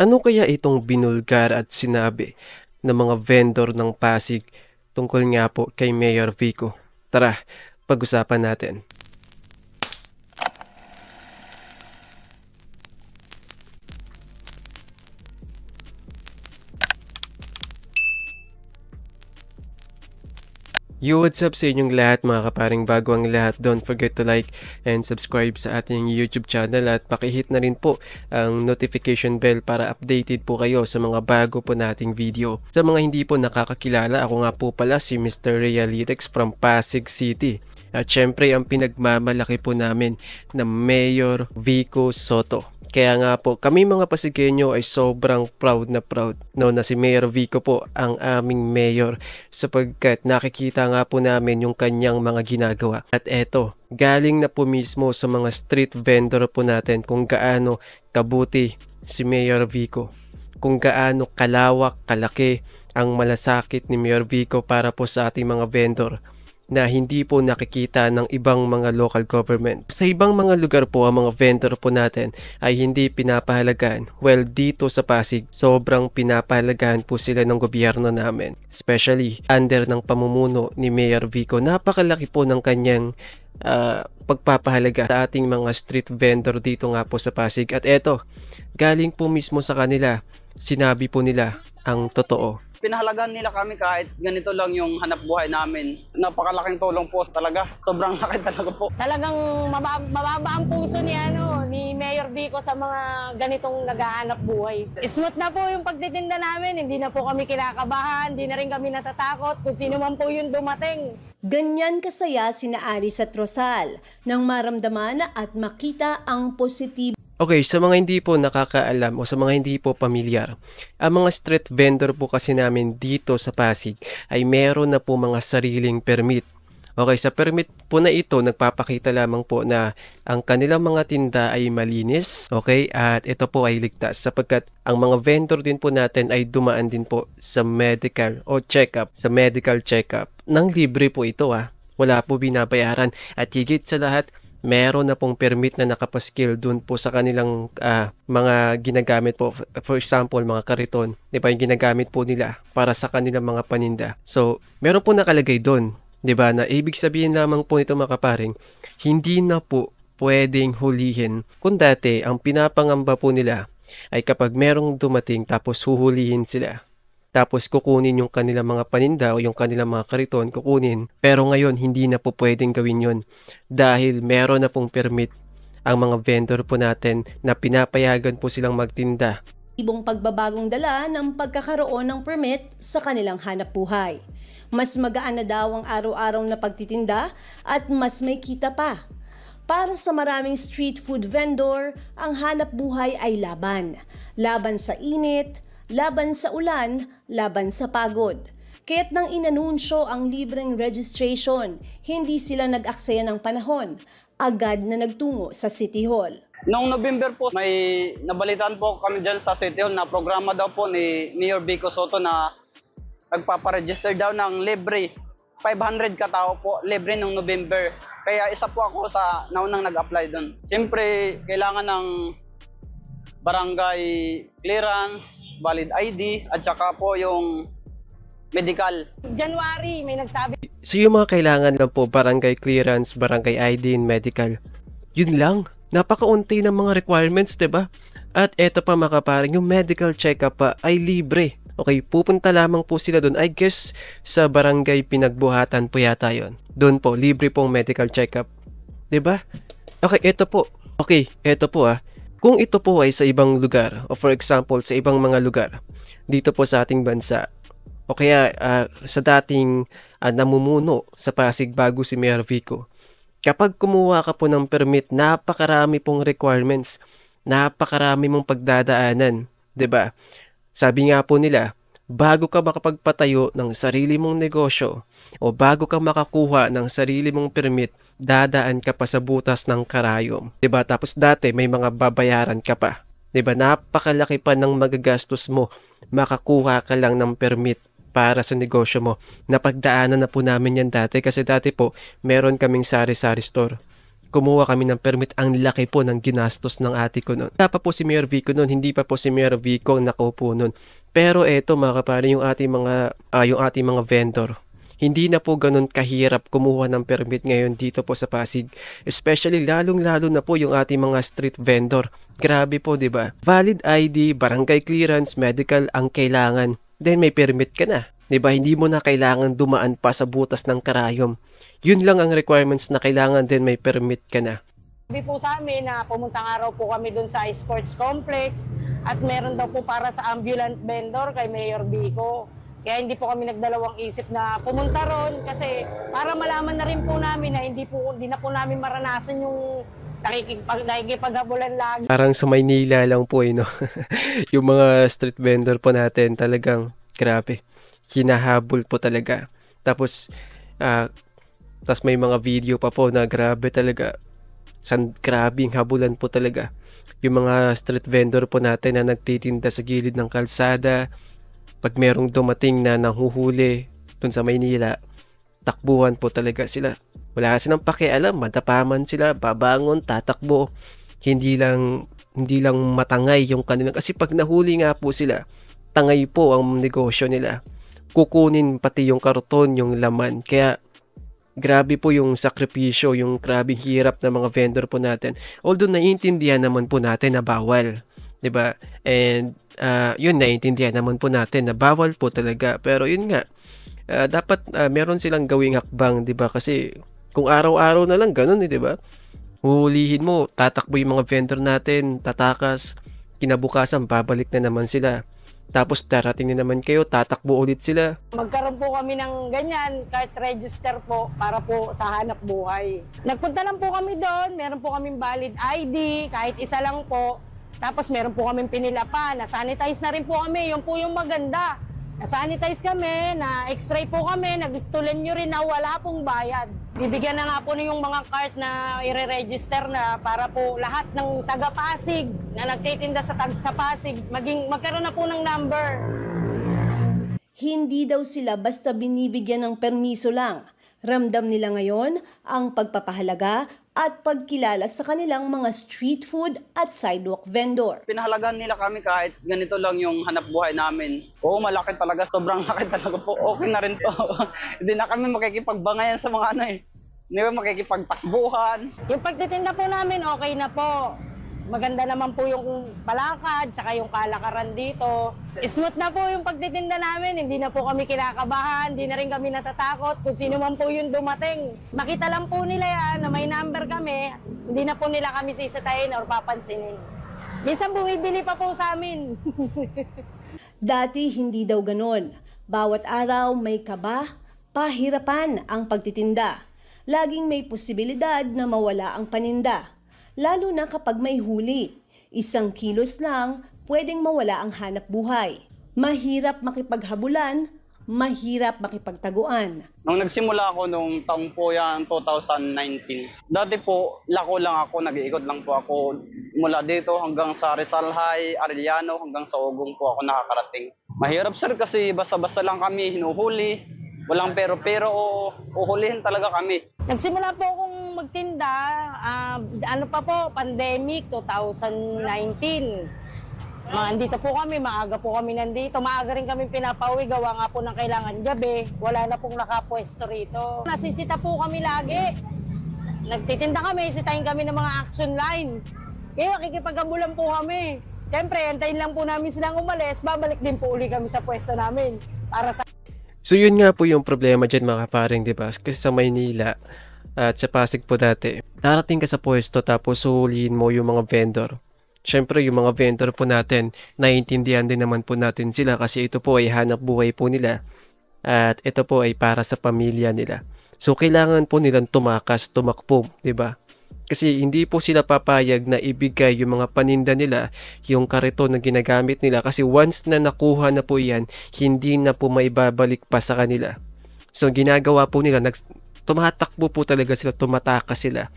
Ano kaya itong binulgar at sinabi ng mga vendor ng Pasig tungkol nga po kay Mayor Vico? Tara, pag-usapan natin. Yo, what's up sa inyong lahat mga kaparing, bago ang lahat, don't forget to like and subscribe sa ating YouTube channel at pakihit na rin po ang notification bell para updated po kayo sa mga bago po nating video. Sa mga hindi po nakakakilala, ako nga po pala si Mr. Realitex from Pasig City. At syempre ang pinagmamalaki po namin na Mayor Vico Sotto. Kaya nga po, kami mga Pasigueño ay sobrang proud na si Mayor Vico po ang aming mayor sapagkat nakikita nga po namin yung kanyang mga ginagawa. At eto, galing na po mismo sa mga street vendor po natin kung gaano kabuti si Mayor Vico. Kung gaano kalawak, kalaki ang malasakit ni Mayor Vico para po sa ating mga vendor na hindi po nakikita ng ibang mga local government. Sa ibang mga lugar po, ang mga vendor po natin ay hindi pinapahalagaan. Well, dito sa Pasig, sobrang pinapahalagaan po sila ng gobyerno namin. Especially under ng pamumuno ni Mayor Vico. Napakalaki po ng kanyang pagpapahalaga sa ating mga street vendor dito nga po sa Pasig. At eto, galing po mismo sa kanila, sinabi po nila ang totoo. Pinahalagahan nila kami kahit ganito lang yung hanap buhay namin. Napakalaking tulong po talaga. Sobrang laki talaga po. Talagang mababa ang puso ni Mayor Vico sa mga ganitong naghahanap buhay. Smooth na po yung pagtitinda namin. Hindi na po kami kinakabahan. Hindi na rin kami natatakot kung sino man po yung dumating. Ganyan kasaya sina Aris at Rosal nang maramdaman at makita ang positibo. Okay, sa mga hindi po nakakaalam o sa mga hindi po pamilyar, ang mga street vendor po kasi namin dito sa Pasig ay meron na po mga sariling permit. Okay, sa permit po na ito, nagpapakita lamang po na ang kanilang mga tinda ay malinis, okay, at ito po ay ligtas sapagkat ang mga vendor din po natin ay dumaan din po sa medical o check-up, sa medical check-up. Nang libre po ito wala po binabayaran at higit sa lahat, meron na pong permit na nakapaskil dun po sa kanilang mga ginagamit po. For example, mga kariton, di ba, yung ginagamit po nila para sa kanilang mga paninda. So, meron po nakalagay dun, di ba, na ibig sabihin lamang po nito mga kaparing, hindi na po pwedeng hulihin. Kung dati, ang pinapangamba po nila ay kapag merong dumating tapos huhulihin sila. Tapos kukunin yung kanilang mga paninda o yung kanilang mga kariton, kukunin. Pero ngayon, hindi na po pwedeng gawin yun dahil meron na pong permit ang mga vendor po natin na pinapayagan po silang magtinda. Ibong pagbabagong dala ng pagkakaroon ng permit sa kanilang hanap buhay. Mas magaan na daw ang araw-araw na pagtitinda at mas may kita pa. Para sa maraming street food vendor, ang hanap buhay ay laban. Laban sa init, laban sa ulan, laban sa pagod. Kaya't nang inanunsyo ang libreng registration, hindi sila nag-aksaya ng panahon. Agad na nagtungo sa City Hall. Noong November po, may nabalitaan po kami dyan sa City Hall na programa daw po ni Mayor Vico Sotto na nagpaparegister daw ng libre. 500 katao po, libre noong November. Kaya isa po ako sa naunang nag-apply doon. Siyempre, kailangan ng barangay clearance, valid ID, at saka po yung medical. January, may nagsabi. So yung mga kailangan lang po, barangay clearance, barangay ID, and medical. Yun lang. Napakaunti ng mga requirements, diba? At eto pa mga kaparing, yung medical check-up pa ay libre. Okay, pupunta lamang po sila doon. I guess sa barangay Pinagbuhatan po yata yun. Doon po, libre pong medical check-up. Diba? Okay, eto po. Kung ito po ay sa ibang lugar, o for example, sa ibang mga lugar, dito po sa ating bansa, o kaya sa dating namumuno sa Pasig bago si Mayor Vico, kapag kumuha ka po ng permit, napakarami pong requirements, napakarami mong pagdadaanan, 'di ba? Sabi nga po nila, bago ka makapagpatayo ng sarili mong negosyo o bago ka makakuha ng sarili mong permit, dadaan ka pa sa butas ng karayom. 'Di ba? Tapos dati may mga babayaran ka pa. 'Di ba? Napakalaki pa ng magagastos mo. Makakuha ka lang ng permit para sa negosyo mo. Napagdaanan na po namin yan dati kasi dati po meron kaming sari-sari store. kumuha kami ng permit. Ang laki po ng ginastos ng ate ko noon. Wala pa po si Mayor Vico noon, hindi pa po si Mayor Vico ang nakaupo noon. Pero eto mga kapare, yung ating mga vendor, hindi na po ganun kahirap kumuha ng permit ngayon dito po sa Pasig. Especially lalong-lalo na po yung ating mga street vendor. Grabe po, 'di ba? Valid ID, barangay clearance, medical ang kailangan. Then may permit ka na. 'Di ba? Hindi mo na kailangan dumaan pa sa butas ng karayom. Yun lang ang requirements na kailangan, then may permit ka na. Sabi po sa amin na pumuntang araw po kami dun sa sports complex at meron daw po para sa ambulant vendor kay Mayor Vico. Kaya hindi po kami nagdalawang isip na pumunta ron kasi para malaman na rin po namin na hindi na po namin maranasan yung nakikipaghabulan lagi. Parang sa Maynila lang po no? Yung mga street vendor po natin talagang grabe. Hinahabol po talaga. Tapos may mga video pa po na grabe talaga. Grabing habulan po talaga. Yung mga street vendor po natin na nagtitinda sa gilid ng kalsada, pag merong dumating na nanghuhuli dun sa Maynila, takbuhan po talaga sila. Wala silang pakialam, matapaman sila, babangon, tatakbo. Hindi lang matangay yung kanilang, kasi pag nahuli nga po sila, tangay po ang negosyo nila. Kukunin pati yung karton, yung laman. Kaya grabe po yung sakripisyo, yung grabing hirap ng mga vendor po natin. Although naiintindihan naman po natin na bawal, 'di ba? And yun, naiintindihan naman po natin na bawal po talaga. Pero yun nga, dapat meron silang gawing hakbang, 'di ba? Kasi kung araw-araw na lang ganun, 'di ba? Huhulihin mo, tatakbo yung mga vendor natin, tatakas, kinabukasan babalik na naman sila. Tapos darating na naman kayo, tatakbo ulit sila. Magkaroon po kami ng ganyan, cart register po para po sa hanap buhay. Nagpunta lang po kami doon, meron po kaming valid ID, kahit isa lang po. Tapos meron po kaming pinila pa, na-sanitize na rin po kami, yun po yung maganda. Na-sanitize kami, na-x-ray po kami, nag-stulan nyo rin na wala pong bayad. Bibigyan na nga po yung mga cart na i-register na para po lahat ng taga-Pasig na nagtitinda sa Pasig, magkaroon na po ng number. Hindi daw sila basta binibigyan ng permiso lang. Ramdam nila ngayon ang pagpapahalaga at pagkilala sa kanilang mga street food at sidewalk vendor. Pinahalagan nila kami kahit ganito lang yung hanap buhay namin. Oo, malaki talaga. Sobrang laki talaga po. Okay na rin to. Hindi na kami makikipagbangayan sa mga hindi ba makikipagtakbuhan. Yung pagtitinda po namin, okay na po. Maganda naman po yung palakad, tsaka yung kalakaran dito. Smooth na po yung pagtitinda namin, hindi na po kami kinakabahan, hindi na rin kami natatakot kung sino man po yung dumating. Makita lang po nila yan na may number kami, hindi na po nila kami sisitahin or papansinin. Minsan bumibili pa po sa amin. Dati hindi daw ganon. Bawat araw may kaba, pahirapan ang pagtitinda. Laging may posibilidad na mawala ang paninda. Lalo na kapag may huli. 1 kilos lang, pwedeng mawala ang hanap buhay. Mahirap makipaghabulan, mahirap makipagtaguan. Nung nagsimula ako nung taong po yan, 2019, dati po, lako lang ako, nag-iikot lang po ako mula dito hanggang sa Rizal High, Arellano, hanggang sa Ugong po ako nakakarating. Mahirap sir kasi basta-basta lang kami hinuhuli. Walang pero-pero o uhulihin talaga kami. Nagsimula po akong magtinda, pandemic, 2019. Andito po kami, maaga po kami nandito. Maaga rin kami pinapauwi, gawa nga po ng kailangan gabi. Wala na pong nakapwesto rito. Nasisita po kami lagi. Nagtitinda kami, sitahin kami ng mga action line. Kaya makikipag-ambulan po kami. Siyempre, antayin lang po namin silang umalis, babalik din po uli kami sa pwesto namin. Para sa So yun nga po yung problema dyan mga kaparing, di ba? Kasi sa Maynila at sa Pasig po dati, darating ka sa pwesto tapos suhulihin mo yung mga vendor. Siyempre yung mga vendor po natin, naiintindihan din naman po natin sila kasi ito po ay hanap buhay po nila. At ito po ay para sa pamilya nila. So kailangan po nilang tumakbo, di ba? Kasi hindi po sila papayag na ibigay yung mga paninda nila, yung kariton na ginagamit nila. Kasi once na nakuha na po yan, hindi na po maibabalik pa sa kanila. So ginagawa po nila, tumatakbo po talaga sila, tumatakas sila.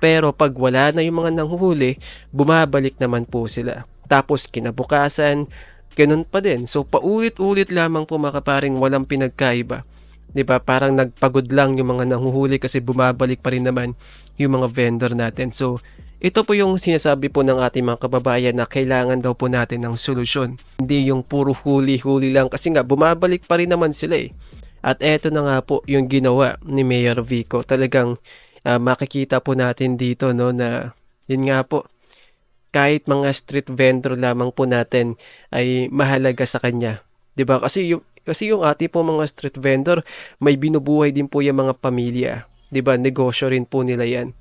Pero pag wala na yung mga nanghuhuli, bumabalik naman po sila. Tapos kinabukasan, ganun pa din. So paulit-ulit lamang po mga kaparing, walang pinagkaiba. 'Di ba? Parang nagpagod lang yung mga nanghuhuli kasi bumabalik pa rin naman yung mga vendor natin. So, ito po yung sinasabi po ng ating mga kababayan na kailangan daw po natin ng solusyon. Hindi yung puro huli-huli lang kasi nga bumabalik pa rin naman sila eh. At eto na nga po yung ginawa ni Mayor Vico. Talagang makikita po natin dito no na yun nga po, kahit mga street vendor lamang po natin ay mahalaga sa kanya. 'Di ba? Kasi yung ating po mga street vendor, may binubuhay din po yung mga pamilya. 'Di ba? Negosyo rin po nila 'yan.